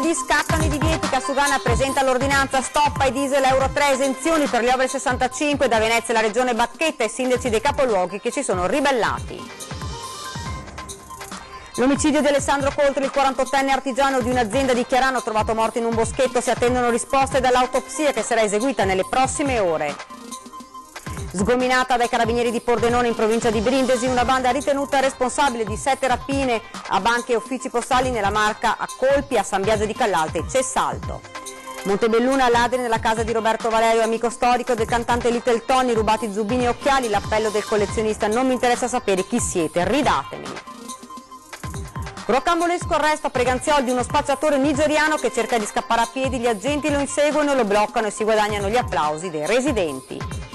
lunedì scattano i divieti, Casugana presenta l'ordinanza stop ai diesel Euro 3, esenzioni per gli over 65, da Venezia la regione Bacchetta e sindaci dei capoluoghi che si sono ribellati. L'omicidio di Alessandro Coltri, il 48enne artigiano di un'azienda di Chiarano trovato morto in un boschetto, si attendono risposte dall'autopsia che sarà eseguita nelle prossime ore. Sgominata dai carabinieri di Pordenone in provincia di Brindisi, una banda ritenuta responsabile di 7 rapine a banche e uffici postali nella Marca, a Colpi, a San Biagio di Callalta e Cessalto. Montebelluna, ladri nella casa di Roberto Valerio, amico storico del cantante Little Tony, rubati zubini e occhiali, l'appello del collezionista: non mi interessa sapere chi siete, ridatemeli. Rocambolesco arresto a Preganziol di uno spacciatore nigeriano che cerca di scappare a piedi, gli agenti lo inseguono, lo bloccano e si guadagnano gli applausi dei residenti.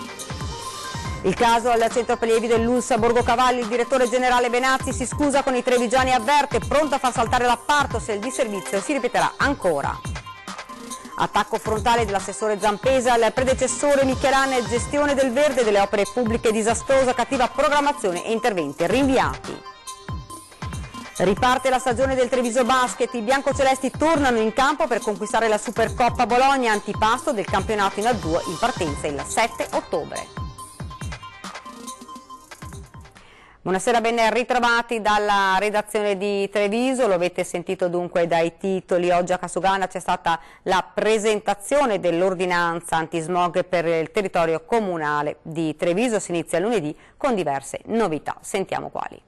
Il caso al centro prelievi dell'ULSS a Borgocavalli, il direttore generale Benazzi si scusa con i trevigiani e avverte, pronto a far saltare l'appalto se il disservizio si ripeterà ancora. Attacco frontale dell'assessore Zampesa al predecessore Michelane, gestione del verde delle opere pubbliche disastrosa, cattiva programmazione e interventi rinviati. Riparte la stagione del Treviso Basket, i biancocelesti tornano in campo per conquistare la Supercoppa Bologna, antipasto del campionato in A2 in partenza il 7 ottobre. Buonasera, ben ritrovati dalla redazione di Treviso, lo avete sentito dunque dai titoli. Oggi a Casugana c'è stata la presentazione dell'ordinanza antismog per il territorio comunale di Treviso, si inizia lunedì con diverse novità, sentiamo quali.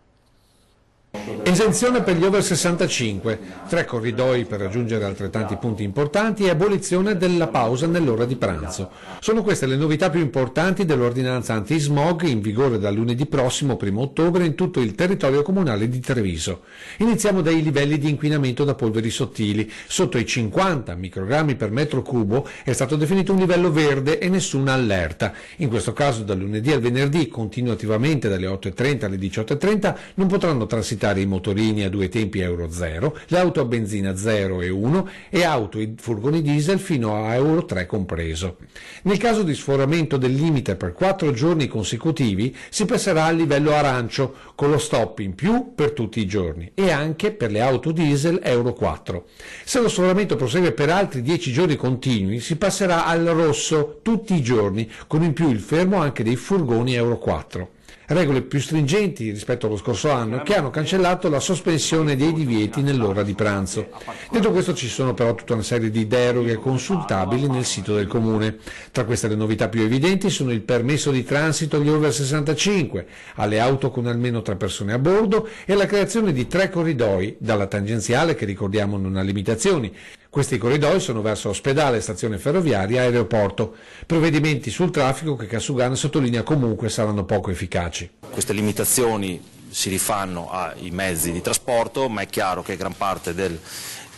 Esenzione per gli over 65, 3 corridoi per raggiungere altrettanti punti importanti e abolizione della pausa nell'ora di pranzo. Sono queste le novità più importanti dell'ordinanza anti-smog in vigore dal lunedì prossimo 1 ottobre in tutto il territorio comunale di Treviso. Iniziamo dai livelli di inquinamento da polveri sottili. Sotto i 50 microgrammi per metro cubo è stato definito un livello verde e nessuna allerta. In questo caso dal lunedì al venerdì, continuativamente dalle 8.30 alle 18.30, non potranno transitare i motorini a 2 tempi Euro 0, le auto a benzina 0 e 1 e auto e furgoni diesel fino a Euro 3 compreso. Nel caso di sforamento del limite per 4 giorni consecutivi si passerà al livello arancio con lo stop in più per tutti i giorni e anche per le auto diesel Euro 4. Se lo sforamento prosegue per altri 10 giorni continui si passerà al rosso tutti i giorni con in più il fermo anche dei furgoni Euro 4. Regole più stringenti rispetto allo scorso anno che hanno cancellato la sospensione dei divieti nell'ora di pranzo. Detto questo ci sono però tutta una serie di deroghe consultabili nel sito del comune. Tra queste le novità più evidenti sono il permesso di transito agli over 65, alle auto con almeno 3 persone a bordo e la creazione di 3 corridoi, dalla tangenziale che ricordiamo non ha limitazioni. Questi corridoi sono verso ospedale, stazione ferroviaria e aeroporto. Provvedimenti sul traffico che Casugana sottolinea comunque saranno poco efficaci. Queste limitazioni si rifanno ai mezzi di trasporto, ma è chiaro che gran parte del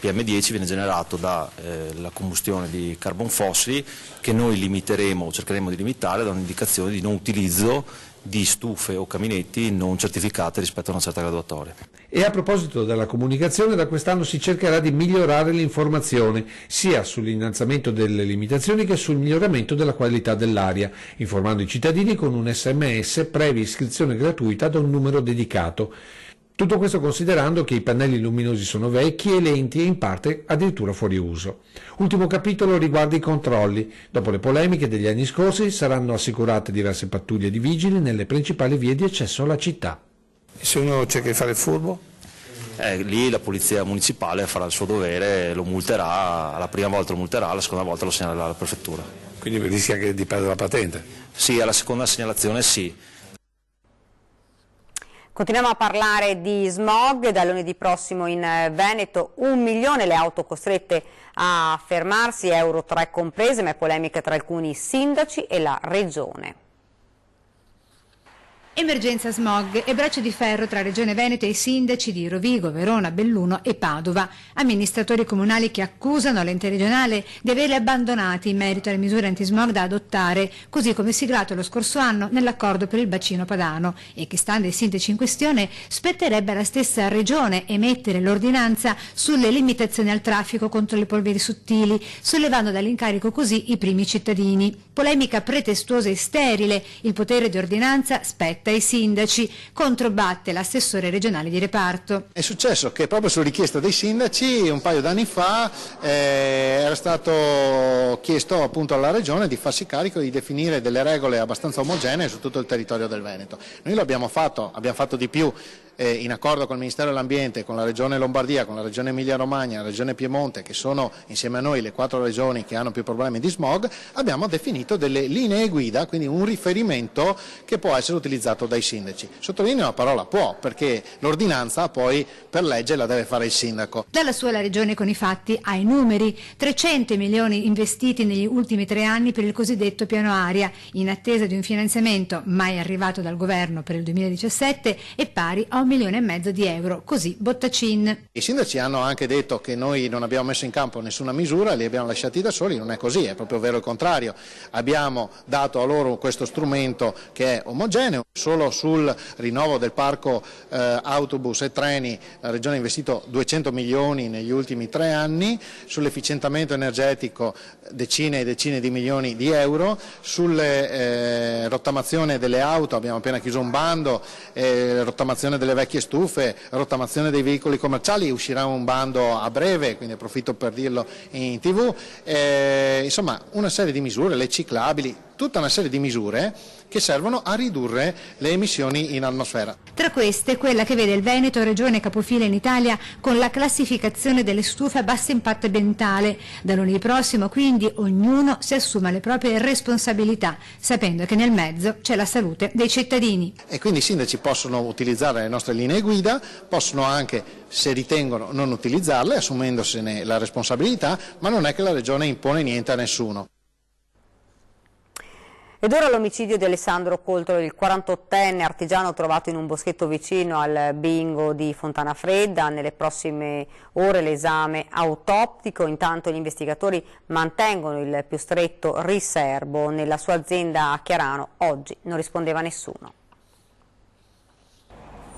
PM10 viene generato dalla combustione di carbon fossili che noi limiteremo, cercheremo di limitare da un'indicazione di non utilizzo di stufe o caminetti non certificate rispetto a una certa graduatoria. E a proposito della comunicazione, da quest'anno si cercherà di migliorare l'informazione sia sull'innalzamento delle limitazioni che sul miglioramento della qualità dell'aria, informando i cittadini con un SMS previa iscrizione gratuita da un numero dedicato. Tutto questo considerando che i pannelli luminosi sono vecchi e lenti e in parte addirittura fuori uso. Ultimo capitolo riguarda i controlli. Dopo le polemiche degli anni scorsi saranno assicurate diverse pattuglie di vigili nelle principali vie di accesso alla città. Se uno cerca di fare il furbo? Lì la polizia municipale farà il suo dovere, lo multerà, la prima volta lo multerà, la seconda volta lo segnalerà alla prefettura. Quindi rischia anche di perdere la patente? Sì, alla seconda segnalazione sì. Continuiamo a parlare di smog. Da lunedì prossimo in Veneto 1 milione le auto costrette a fermarsi, Euro 3 comprese, ma è polemica tra alcuni sindaci e la regione. Emergenza smog e braccio di ferro tra Regione Veneto e i sindaci di Rovigo, Verona, Belluno e Padova. Amministratori comunali che accusano l'ente regionale di averli abbandonati in merito alle misure antismog da adottare, così come siglato lo scorso anno nell'accordo per il bacino padano, e che, stando ai sindaci in questione, spetterebbe alla stessa regione emettere l'ordinanza sulle limitazioni al traffico contro le polveri sottili, sollevando dall'incarico così i primi cittadini. Polemica pretestuosa e sterile, il potere di ordinanza spetta diretta ai sindaci, controbatte l'assessore regionale di reparto. È successo che proprio su richiesta dei sindaci un paio d'anni fa era stato chiesto appunto alla Regione di farsi carico di definire delle regole abbastanza omogenee su tutto il territorio del Veneto. Noi lo abbiamo fatto di più. In accordo con il Ministero dell'Ambiente, con la Regione Lombardia, con la Regione Emilia-Romagna, la Regione Piemonte, che sono insieme a noi le 4 regioni che hanno più problemi di smog, abbiamo definito delle linee guida, quindi un riferimento che può essere utilizzato dai sindaci. Sottolineo la parola può, perché l'ordinanza poi per legge la deve fare il sindaco. Dalla sua la Regione con i fatti ha i numeri: 300 milioni investiti negli ultimi 3 anni per il cosiddetto piano aria, in attesa di un finanziamento mai arrivato dal governo per il 2017 e pari a 1,5 milioni di euro, così Bottacin. I sindaci hanno anche detto che noi non abbiamo messo in campo nessuna misura, li abbiamo lasciati da soli. Non è così, è proprio vero il contrario. Abbiamo dato a loro questo strumento che è omogeneo. Solo sul rinnovo del parco autobus e treni la Regione ha investito 200 milioni negli ultimi 3 anni, sull'efficientamento energetico decine e decine di milioni di euro, sulle rottamazione delle auto abbiamo appena chiuso un bando, rottamazione delle vecchie stufe, rottamazione dei veicoli commerciali, uscirà un bando a breve, quindi approfitto per dirlo in TV, insomma una serie di misure, le ciclabili, tutta una serie di misure che servono a ridurre le emissioni in atmosfera. Tra queste, quella che vede il Veneto regione capofila in Italia con la classificazione delle stufe a basso impatto ambientale. Da lunedì prossimo, quindi, ognuno si assuma le proprie responsabilità, sapendo che nel mezzo c'è la salute dei cittadini. E quindi i sindaci possono utilizzare le nostre linee guida, possono anche, se ritengono, non utilizzarle, assumendosene la responsabilità, ma non è che la Regione impone niente a nessuno. Ed ora l'omicidio di Alessandro Coltro, il 48enne artigiano trovato in un boschetto vicino al bingo di Fontana Fredda. Nelle prossime ore l'esame autoptico, intanto gli investigatori mantengono il più stretto riserbo. Nella sua azienda a Chiarano oggi non rispondeva nessuno.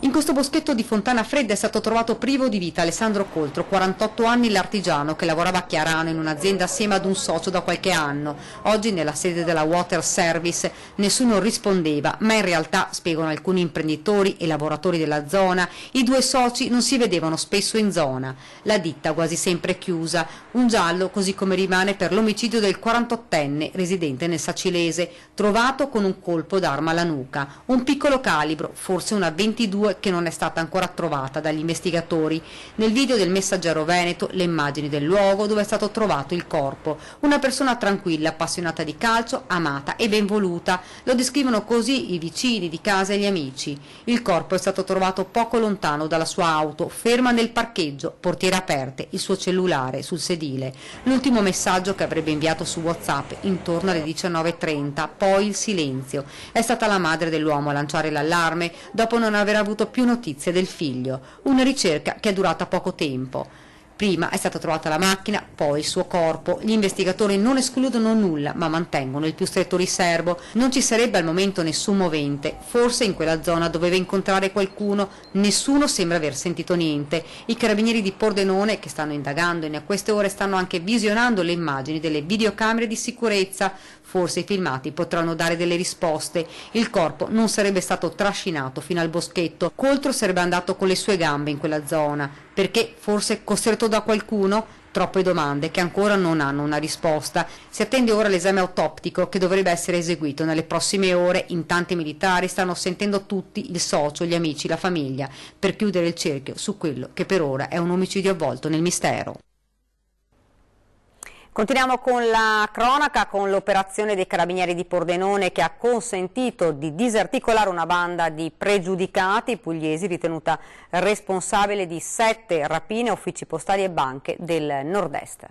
In questo boschetto di Fontana Fredda è stato trovato privo di vita Alessandro Coltro, 48 anni, l'artigiano che lavorava a Chiarano in un'azienda assieme ad un socio da qualche anno. Oggi nella sede della Water Service nessuno rispondeva, ma in realtà, spiegano alcuni imprenditori e lavoratori della zona, i 2 soci non si vedevano spesso in zona. La ditta quasi sempre chiusa, un giallo così come rimane per l'omicidio del 48enne residente nel Sacilese, trovato con un colpo d'arma alla nuca, un piccolo calibro, forse una 22, che non è stata ancora trovata dagli investigatori. Nel video del Messaggero Veneto le immagini del luogo dove è stato trovato il corpo. Una persona tranquilla, appassionata di calcio, amata e ben voluta. Lo descrivono così i vicini di casa e gli amici. Il corpo è stato trovato poco lontano dalla sua auto, ferma nel parcheggio, portiere aperte, il suo cellulare sul sedile. L'ultimo messaggio che avrebbe inviato su WhatsApp intorno alle 19:30, poi il silenzio. È stata la madre dell'uomo a lanciare l'allarme dopo non aver avuto più notizie del figlio, una ricerca che è durata poco tempo. Prima è stata trovata la macchina, poi il suo corpo. Gli investigatori non escludono nulla, ma mantengono il più stretto riservo. Non ci sarebbe al momento nessun movente, forse in quella zona doveva incontrare qualcuno, nessuno sembra aver sentito niente. I carabinieri di Pordenone, che stanno indagando e a queste ore stanno anche visionando le immagini delle videocamere di sicurezza, forse i filmati potranno dare delle risposte. Il corpo non sarebbe stato trascinato fino al boschetto, Coltro sarebbe andato con le sue gambe in quella zona, perché forse costretto da qualcuno? Troppe domande che ancora non hanno una risposta. Si attende ora l'esame autoptico che dovrebbe essere eseguito nelle prossime ore. In tanti militari stanno sentendo tutti, il socio, gli amici, la famiglia, per chiudere il cerchio su quello che per ora è un omicidio avvolto nel mistero. Continuiamo con la cronaca, con l'operazione dei Carabinieri di Pordenone che ha consentito di disarticolare una banda di pregiudicati pugliesi ritenuta responsabile di 7 rapine a uffici postali e banche del nord-est.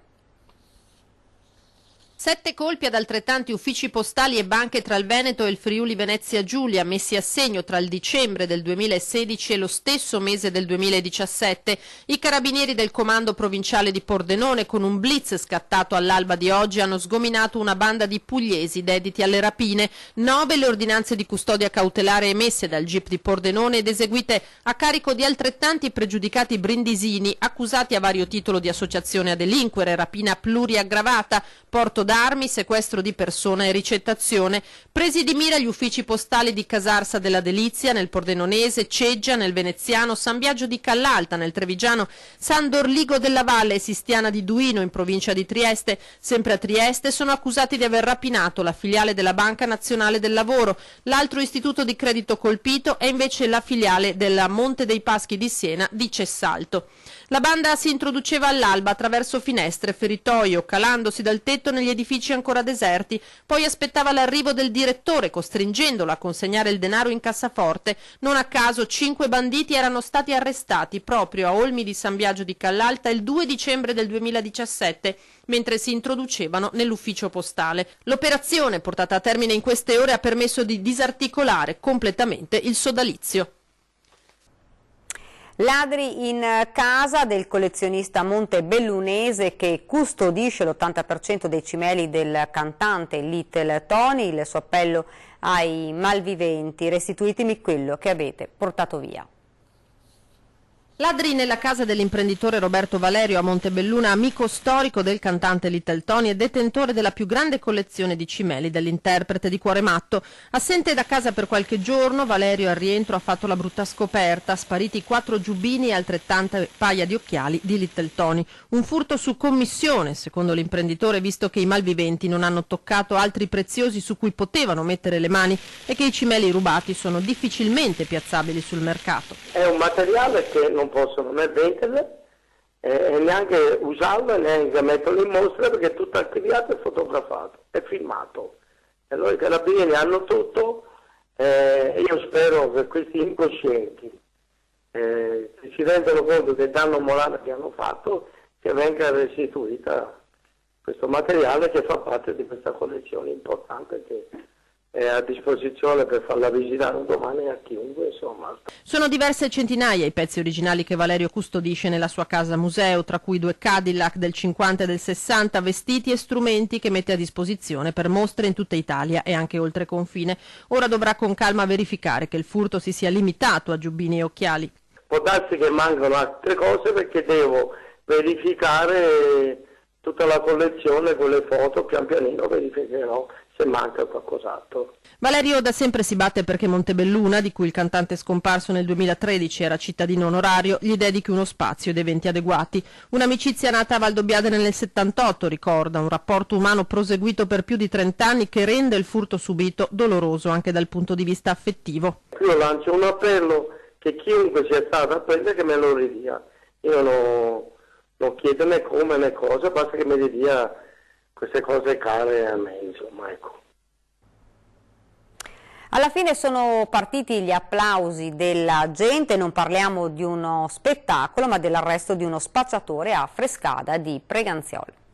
7 colpi ad altrettanti uffici postali e banche tra il Veneto e il Friuli Venezia Giulia, messi a segno tra il dicembre del 2016 e lo stesso mese del 2017. I carabinieri del comando provinciale di Pordenone, con un blitz scattato all'alba di oggi, hanno sgominato una banda di pugliesi dediti alle rapine. 9 le ordinanze di custodia cautelare emesse dal GIP di Pordenone ed eseguite a carico di altrettanti pregiudicati brindisini, accusati a vario titolo di associazione a delinquere, rapina pluriaggravata, porto d'armi, sequestro di persona e ricettazione. Presi di mira gli uffici postali di Casarsa della Delizia, nel Pordenonese, Ceggia, nel Veneziano, San Biagio di Callalta, nel Trevigiano, San Dorligo della Valle e Sistiana di Duino, in provincia di Trieste. Sempre a Trieste sono accusati di aver rapinato la filiale della Banca Nazionale del Lavoro. L'altro istituto di credito colpito è invece la filiale della Monte dei Paschi di Siena di Cessalto. La banda si introduceva all'alba attraverso finestre, feritoio, calandosi dal tetto negli edifici ancora deserti, poi aspettava l'arrivo del direttore, costringendolo a consegnare il denaro in cassaforte. Non a caso 5 banditi erano stati arrestati proprio a Olmi di San Biagio di Callalta il 2 dicembre del 2017, mentre si introducevano nell'ufficio postale. L'operazione, portata a termine in queste ore, ha permesso di disarticolare completamente il sodalizio. Ladri in casa del collezionista montebellunese che custodisce l'80% dei cimeli del cantante Little Tony. Il suo appello ai malviventi: restituitemi quello che avete portato via. Ladri nella casa dell'imprenditore Roberto Valerio a Montebelluna, amico storico del cantante Little Tony e detentore della più grande collezione di cimeli dell'interprete di Cuore Matto. Assente da casa per qualche giorno, Valerio al rientro ha fatto la brutta scoperta: spariti 4 giubbini e altrettante paia di occhiali di Little Tony. Un furto su commissione, secondo l'imprenditore, visto che i malviventi non hanno toccato altri preziosi su cui potevano mettere le mani e che i cimeli rubati sono difficilmente piazzabili sul mercato. È un materiale che non possono né venderle e neanche usarlo e neanche metterlo in mostra, perché è tutto archiviato e fotografato e filmato. E allora i carabinieri hanno tutto. Io spero che questi incoscienti che si rendano conto del danno morale che hanno fatto, che venga restituita questo materiale che fa parte di questa collezione importante che è a disposizione per farla visitare un domani a chiunque, insomma. Sono diverse centinaia i pezzi originali che Valerio custodisce nella sua casa museo, tra cui 2 Cadillac del 50 e del 60, vestiti e strumenti che mette a disposizione per mostre in tutta Italia e anche oltre confine. Ora dovrà con calma verificare che il furto si sia limitato a giubbini e occhiali. Può darsi che mancano altre cose, perché devo verificare tutta la collezione con le foto, pian pianino verificherò se manca qualcos'altro. Valerio da sempre si batte perché Montebelluna, di cui il cantante scomparso nel 2013 era cittadino onorario, gli dedichi uno spazio ed eventi adeguati. Un'amicizia nata a Valdobbiadene nel 78, ricorda, un rapporto umano proseguito per più di 30 anni che rende il furto subito doloroso anche dal punto di vista affettivo. Io lancio un appello che chiunque sia stato a prendere che me lo ridia. Io non chiedo né come né cosa, basta che mi ridia queste cose care a me, insomma, ecco. Alla fine sono partiti gli applausi della gente. Non parliamo di uno spettacolo, ma dell'arresto di uno spacciatore a Frescada di Preganziolo.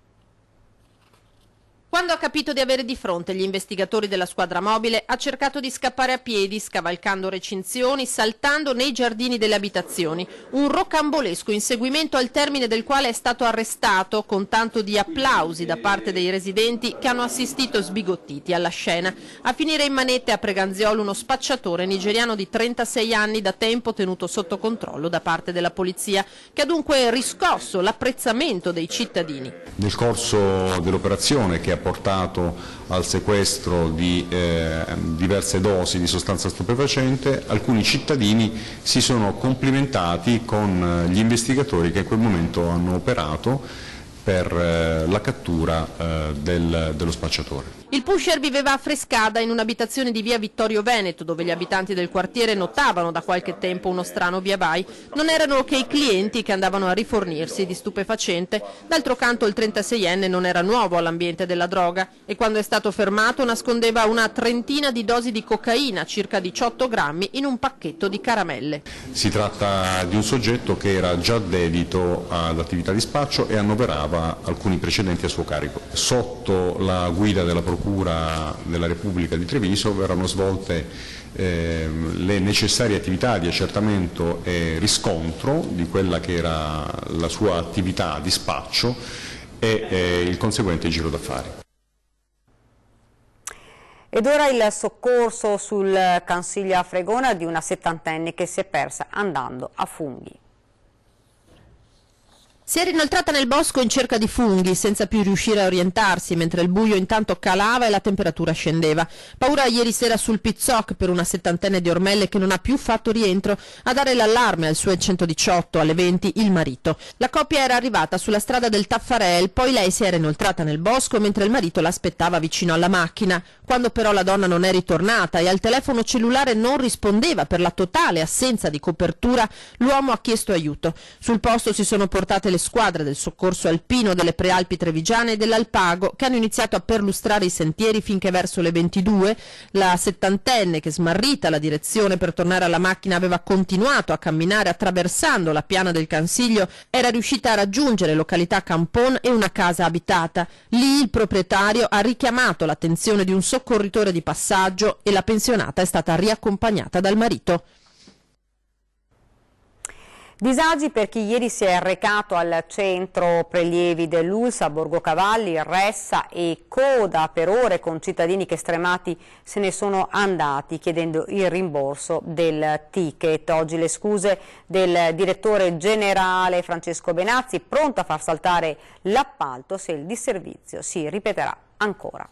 Quando ha capito di avere di fronte gli investigatori della squadra mobile, ha cercato di scappare a piedi, scavalcando recinzioni, saltando nei giardini delle abitazioni. Un rocambolesco inseguimento al termine del quale è stato arrestato con tanto di applausi da parte dei residenti che hanno assistito sbigottiti alla scena. A finire in manette a Preganziolo uno spacciatore nigeriano di 36 anni, da tempo tenuto sotto controllo da parte della polizia, che ha dunque riscosso l'apprezzamento dei cittadini. Nel corso dell'operazione, che ha portato al sequestro di diverse dosi di sostanza stupefacente, alcuni cittadini si sono complimentati con gli investigatori che in quel momento hanno operato per la cattura dello spacciatore. Il pusher viveva a Frescada in un'abitazione di via Vittorio Veneto, dove gli abitanti del quartiere notavano da qualche tempo uno strano via vai. Non erano che i clienti che andavano a rifornirsi di stupefacente. D'altro canto il 36enne non era nuovo all'ambiente della droga e quando è stato fermato nascondeva una trentina di dosi di cocaina, circa 18 grammi, in un pacchetto di caramelle. Si tratta di un soggetto che era già dedito ad attività di spaccio e annoverava alcuni precedenti a suo carico. Sotto la guida della Procura della Repubblica di Treviso verranno svolte le necessarie attività di accertamento e riscontro di quella che era la sua attività di spaccio e il conseguente giro d'affari. Ed ora il soccorso sul Cansiglio a Fregona di una 70enne che si è persa andando a funghi. Si era inoltrata nel bosco in cerca di funghi, senza più riuscire a orientarsi, mentre il buio intanto calava e la temperatura scendeva. Paura ieri sera sul Pizzoc per una settantenne di Ormelle che non ha più fatto rientro. A dare l'allarme al suo 118 alle 20 il marito. La coppia era arrivata sulla strada del Taffarel, poi lei si era inoltrata nel bosco mentre il marito l'aspettava vicino alla macchina. Quando però la donna non è ritornata e al telefono cellulare non rispondeva per la totale assenza di copertura, l'uomo ha chiesto aiuto. Sul posto si sono portate le squadre del soccorso alpino delle Prealpi Trevigiane e dell'Alpago, che hanno iniziato a perlustrare i sentieri finché verso le 22 la settantenne, che smarrita la direzione per tornare alla macchina aveva continuato a camminare attraversando la piana del Cansiglio, era riuscita a raggiungere località Campon e una casa abitata. Lì il proprietario ha richiamato l'attenzione di un soccorritore di passaggio e la pensionata è stata riaccompagnata dal marito. Disagi per chi ieri si è recato al centro prelievi dell'ULSS a Borgocavalli, Ressa e coda per ore con cittadini che stremati se ne sono andati chiedendo il rimborso del ticket. Oggi le scuse del direttore generale Francesco Benazzi, pronto a far saltare l'appalto se il disservizio si ripeterà ancora.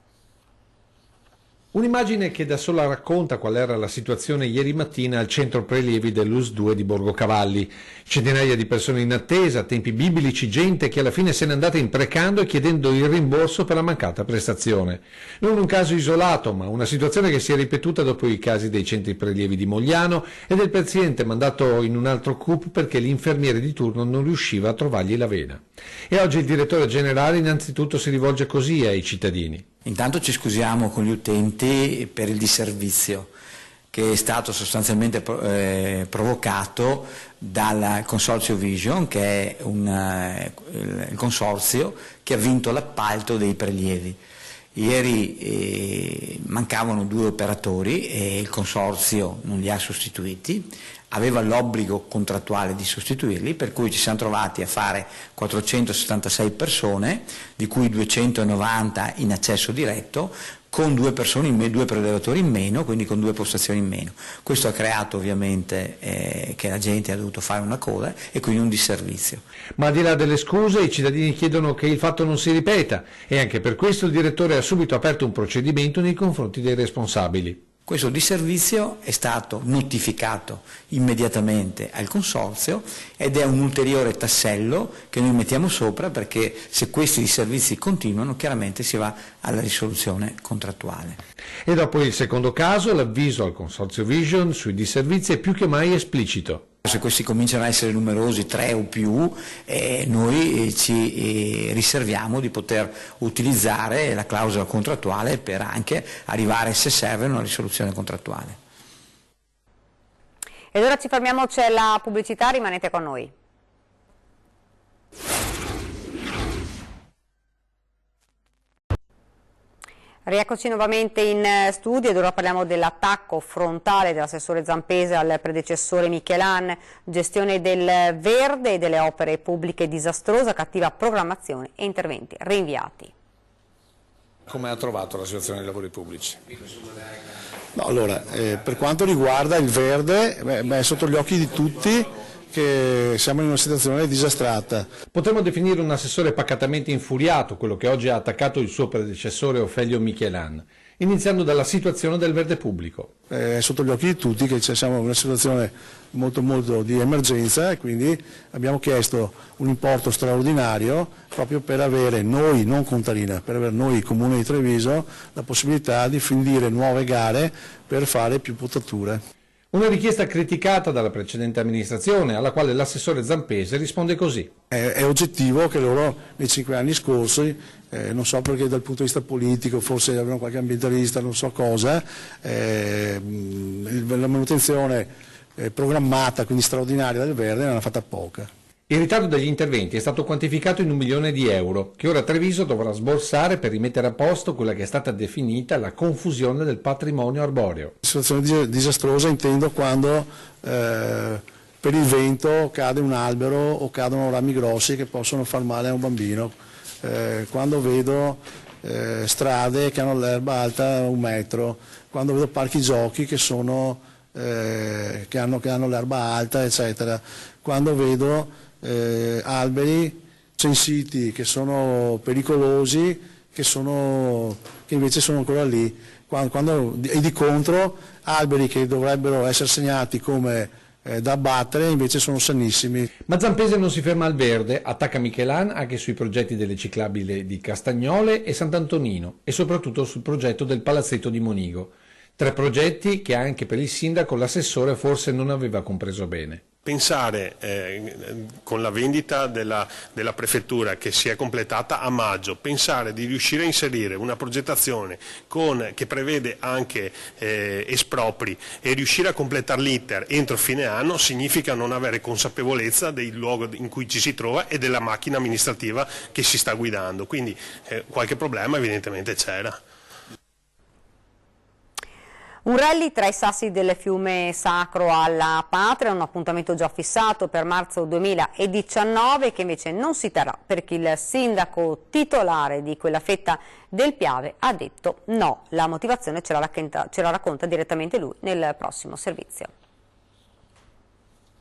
Un'immagine che da sola racconta qual era la situazione ieri mattina al centro prelievi dell'ULSS 2 di Borgocavalli. Centinaia di persone in attesa, tempi biblici, gente che alla fine se n'è andata imprecando e chiedendo il rimborso per la mancata prestazione. Non un caso isolato, ma una situazione che si è ripetuta dopo i casi dei centri prelievi di Mogliano e del paziente mandato in un altro CUP perché l'infermiere di turno non riusciva a trovargli la vena. E oggi il direttore generale innanzitutto si rivolge così ai cittadini. Intanto ci scusiamo con gli utenti per il disservizio che è stato sostanzialmente provocato dal Consorzio Vision, che è il consorzio che ha vinto l'appalto dei prelievi. Ieri mancavano 2 operatori e il consorzio non li ha sostituiti, aveva l'obbligo contrattuale di sostituirli, per cui ci siamo trovati a fare 476 persone, di cui 290 in accesso diretto, con 2 persone in meno, 2 prelevatori in meno, quindi con 2 postazioni in meno. Questo ha creato ovviamente che la gente ha dovuto fare una coda e quindi un disservizio. Ma al di là delle scuse, i cittadini chiedono che il fatto non si ripeta e anche per questo il direttore ha subito aperto un procedimento nei confronti dei responsabili. Questo disservizio è stato notificato immediatamente al consorzio ed è un ulteriore tassello che noi mettiamo sopra, perché se questi disservizi continuano chiaramente si va alla risoluzione contrattuale. E dopo il secondo caso l'avviso al Consorzio Vision sui disservizi è più che mai esplicito. Se questi cominciano a essere numerosi, 3 o più, noi ci riserviamo di poter utilizzare la clausola contrattuale per anche arrivare, se serve, a una risoluzione contrattuale. Ed ora ci fermiamo, c'è la pubblicità, rimanete con noi. Rieccoci nuovamente in studio ed ora parliamo dell'attacco frontale dell'assessore Zampese al predecessore Michelan, gestione del verde e delle opere pubbliche disastrosa, cattiva programmazione e interventi rinviati. Come ha trovato la situazione dei lavori pubblici? No, allora, per quanto riguarda il verde, è sotto gli occhi di tutti che siamo in una situazione disastrata. Potremmo definire un assessore pacatamente infuriato quello che oggi ha attaccato il suo predecessore Ofelio Michelan, iniziando dalla situazione del verde pubblico. È sotto gli occhi di tutti che siamo in una situazione molto di emergenza e quindi abbiamo chiesto un importo straordinario proprio per avere noi, non Contarina, per avere noi Comune di Treviso la possibilità di findire nuove gare per fare più potature. Una richiesta criticata dalla precedente amministrazione, alla quale l'assessore Zampese risponde così. È oggettivo che loro nei 5 anni scorsi, non so perché dal punto di vista politico, forse avevano qualche ambientalista, non so cosa, la manutenzione programmata, quindi straordinaria del verde, ne hanno fatta poca. Il ritardo degli interventi è stato quantificato in 1 milione di euro, che ora Treviso dovrà sborsare per rimettere a posto quella che è stata definita la confusione del patrimonio arboreo. Situazione disastrosa intendo quando per il vento cade un albero o cadono rami grossi che possono far male a un bambino. Quando vedo strade che hanno l'erba alta 1 metro, quando vedo parchi giochi che hanno l'erba alta, eccetera, quando vedo alberi censiti, che sono pericolosi, che invece sono ancora lì, e di contro alberi che dovrebbero essere segnati come da abbattere invece sono sanissimi. Ma Zampese non si ferma al verde, attacca Michelan anche sui progetti delle ciclabili di Castagnole e Sant'Antonino e soprattutto sul progetto del palazzetto di Monigo. 3 progetti che anche per il sindaco l'assessore forse non aveva compreso bene. Pensare con la vendita della prefettura che si è completata a maggio, pensare di riuscire a inserire una progettazione che prevede anche espropri e riuscire a completare l'iter entro fine anno significa non avere consapevolezza del luogo in cui ci si trova e della macchina amministrativa che si sta guidando, quindi qualche problema evidentemente c'era. Un rally tra i sassi del fiume Sacro alla Patria, un appuntamento già fissato per marzo 2019 che invece non si terrà perché il sindaco titolare di quella fetta del Piave ha detto no. La motivazione ce la racconta direttamente lui nel prossimo servizio.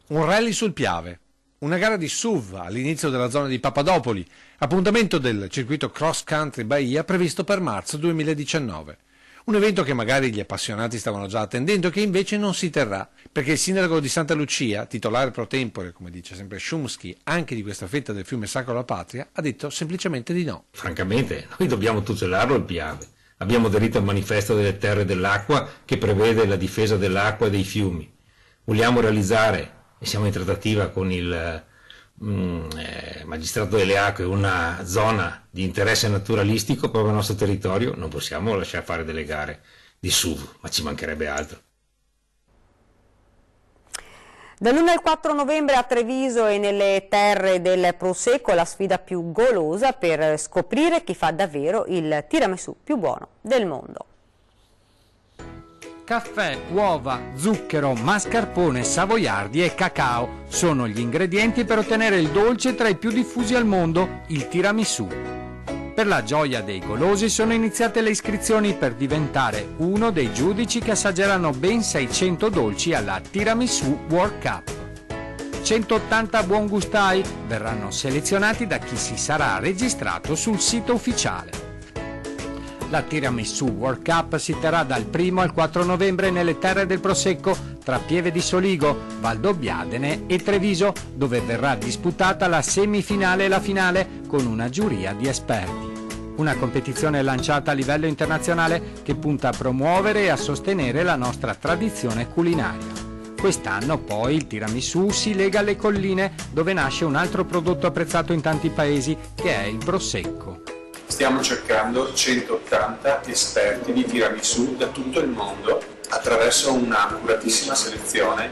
Un rally sul Piave, una gara di SUV all'inizio della zona di Papadopoli, appuntamento del circuito Cross Country Bahia previsto per marzo 2019. Un evento che magari gli appassionati stavano già attendendo e che invece non si terrà, perché il sindaco di Santa Lucia, titolare pro tempore, come dice sempre Szumski, anche di questa fetta del fiume Sacro alla Patria, ha detto semplicemente di no. Francamente, noi dobbiamo tutelarlo il Piave. Abbiamo aderito al manifesto delle terre dell'acqua che prevede la difesa dell'acqua e dei fiumi. Vogliamo realizzare, e siamo in trattativa con il magistrato delle acque, una zona di interesse naturalistico proprio nel nostro territorio, non possiamo lasciare fare delle gare di SUV, ma ci mancherebbe altro. Dall'1 al 4 novembre a Treviso e nelle terre del Prosecco la sfida più golosa per scoprire chi fa davvero il tiramisù più buono del mondo. Caffè, uova, zucchero, mascarpone, savoiardi e cacao sono gli ingredienti per ottenere il dolce tra i più diffusi al mondo, il tiramisù. Per la gioia dei golosi sono iniziate le iscrizioni per diventare uno dei giudici che assaggeranno ben 600 dolci alla Tiramisù World Cup. 180 buongustai verranno selezionati da chi si sarà registrato sul sito ufficiale. La Tiramisù World Cup si terrà dal 1 al 4 novembre nelle terre del Prosecco tra Pieve di Soligo, Valdobbiadene e Treviso, dove verrà disputata la semifinale e la finale con una giuria di esperti. Una competizione lanciata a livello internazionale che punta a promuovere e a sostenere la nostra tradizione culinaria. Quest'anno poi il tiramisù si lega alle colline dove nasce un altro prodotto apprezzato in tanti paesi che è il Prosecco. Stiamo cercando 180 esperti di tiramisù da tutto il mondo. Attraverso una accuratissima selezione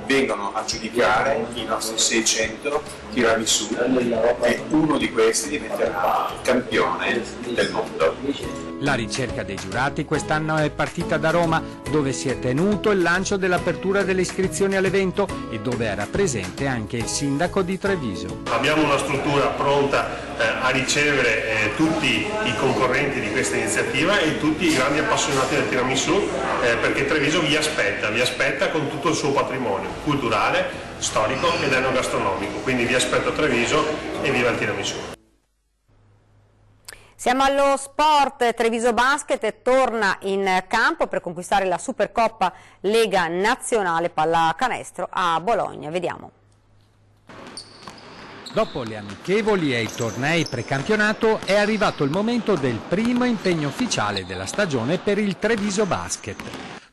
vengono a giudicare i nostri 600 tiramisù e uno di questi diventerà campione del mondo. La ricerca dei giurati quest'anno è partita da Roma, dove si è tenuto il lancio dell'apertura delle iscrizioni all'evento e dove era presente anche il sindaco di Treviso. Abbiamo una struttura pronta a ricevere tutti i concorrenti di questa iniziativa e tutti i grandi appassionati del tiramisù, perché Treviso vi aspetta con tutto il suo patrimonio culturale, storico ed enogastronomico. Quindi vi aspetto a Treviso e viva il tiramisù! Siamo allo sport. Treviso Basket torna in campo per conquistare la Supercoppa Lega Nazionale Pallacanestro a Bologna. Vediamo. Dopo le amichevoli e i tornei precampionato è arrivato il momento del primo impegno ufficiale della stagione per il Treviso Basket.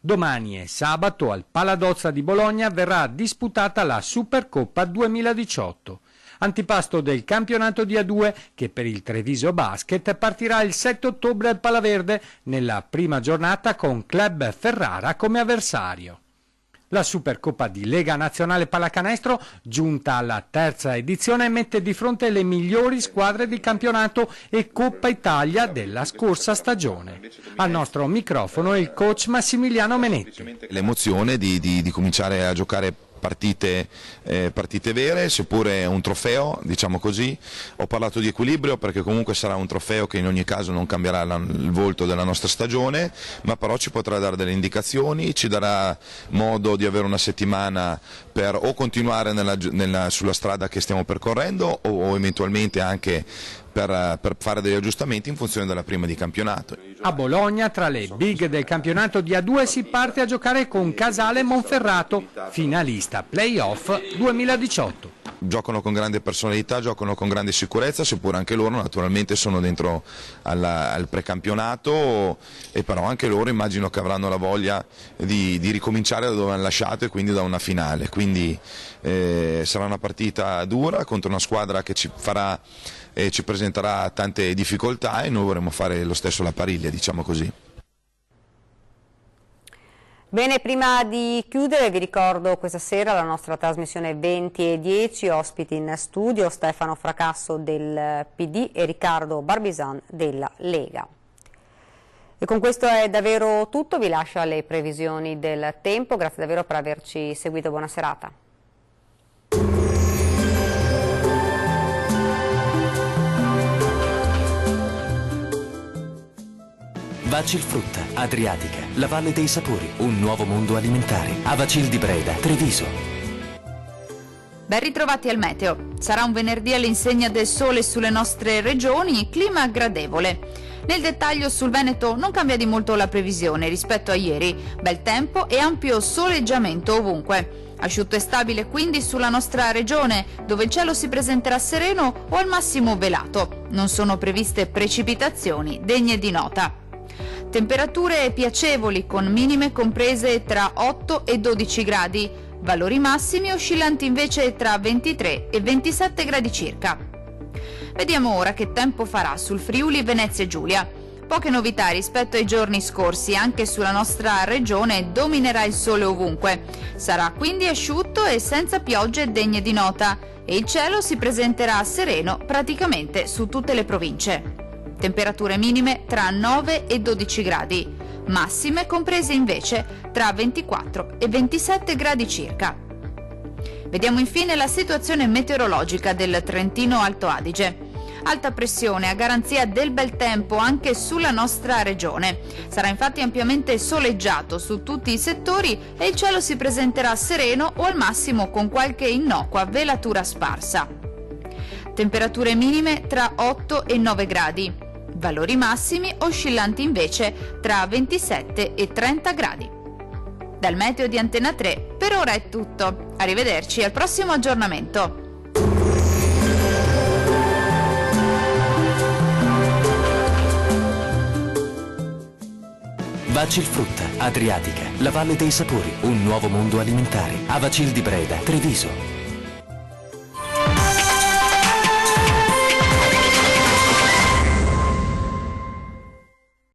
Domani e sabato al Paladozza di Bologna verrà disputata la Supercoppa 2018. Antipasto del campionato di A2 che per il Treviso Basket partirà il 7 ottobre al Palaverde nella prima giornata con Club Ferrara come avversario. La Supercoppa di Lega Nazionale Pallacanestro, giunta alla terza edizione, mette di fronte le migliori squadre di campionato e Coppa Italia della scorsa stagione. Al nostro microfono il coach Massimiliano Menetti. L'emozione di cominciare a giocare partite vere, seppure è un trofeo, diciamo così. Ho parlato di equilibrio perché comunque sarà un trofeo che in ogni caso non cambierà il volto della nostra stagione, ma però ci potrà dare delle indicazioni, ci darà modo di avere una settimana per o continuare sulla strada che stiamo percorrendo o eventualmente anche per fare degli aggiustamenti in funzione della prima di campionato. A Bologna, tra le big del campionato di A2, si parte a giocare con Casale Monferrato, finalista playoff 2018. Giocano con grande personalità, giocano con grande sicurezza, seppur anche loro naturalmente sono dentro al precampionato, e però anche loro immagino che avranno la voglia di ricominciare da dove hanno lasciato e quindi da una finale. Quindi sarà una partita dura contro una squadra che ci presenterà tante difficoltà, e noi vorremmo fare lo stesso alla pariglia, diciamo così. Bene, prima di chiudere vi ricordo questa sera la nostra trasmissione 20 e 10, ospiti in studio Stefano Fracasso del PD e Riccardo Barbisan della Lega. E con questo è davvero tutto, vi lascio alle previsioni del tempo, grazie davvero per averci seguito, buona serata. Vacil Frutta, Adriatica, la Valle dei Sapori, un nuovo mondo alimentare. Avacil di Breda, Treviso. Ben ritrovati al meteo. Sarà un venerdì all'insegna del sole sulle nostre regioni, clima gradevole. Nel dettaglio sul Veneto non cambia di molto la previsione rispetto a ieri. Bel tempo e ampio soleggiamento ovunque. Asciutto e stabile quindi sulla nostra regione, dove il cielo si presenterà sereno o al massimo velato. Non sono previste precipitazioni degne di nota. Temperature piacevoli con minime comprese tra 8 e 12 gradi, valori massimi oscillanti invece tra 23 e 27 gradi circa. Vediamo ora che tempo farà sul Friuli Venezia Giulia. Poche novità rispetto ai giorni scorsi, anche sulla nostra regione dominerà il sole ovunque. Sarà quindi asciutto e senza piogge degne di nota e il cielo si presenterà sereno praticamente su tutte le province. Temperature minime tra 9 e 12 gradi, massime comprese invece tra 24 e 27 gradi circa. Vediamo infine la situazione meteorologica del Trentino Alto Adige. Alta pressione a garanzia del bel tempo anche sulla nostra regione. Sarà infatti ampiamente soleggiato su tutti i settori e il cielo si presenterà sereno o al massimo con qualche innocua velatura sparsa. Temperature minime tra 8 e 9 gradi. Valori massimi oscillanti invece tra 27 e 30 gradi. Dal meteo di Antena 3 per ora è tutto. Arrivederci al prossimo aggiornamento. Vacil Frutta, Adriatica, la Valle dei Sapori, un nuovo mondo alimentare. Avacil di Breda, Treviso.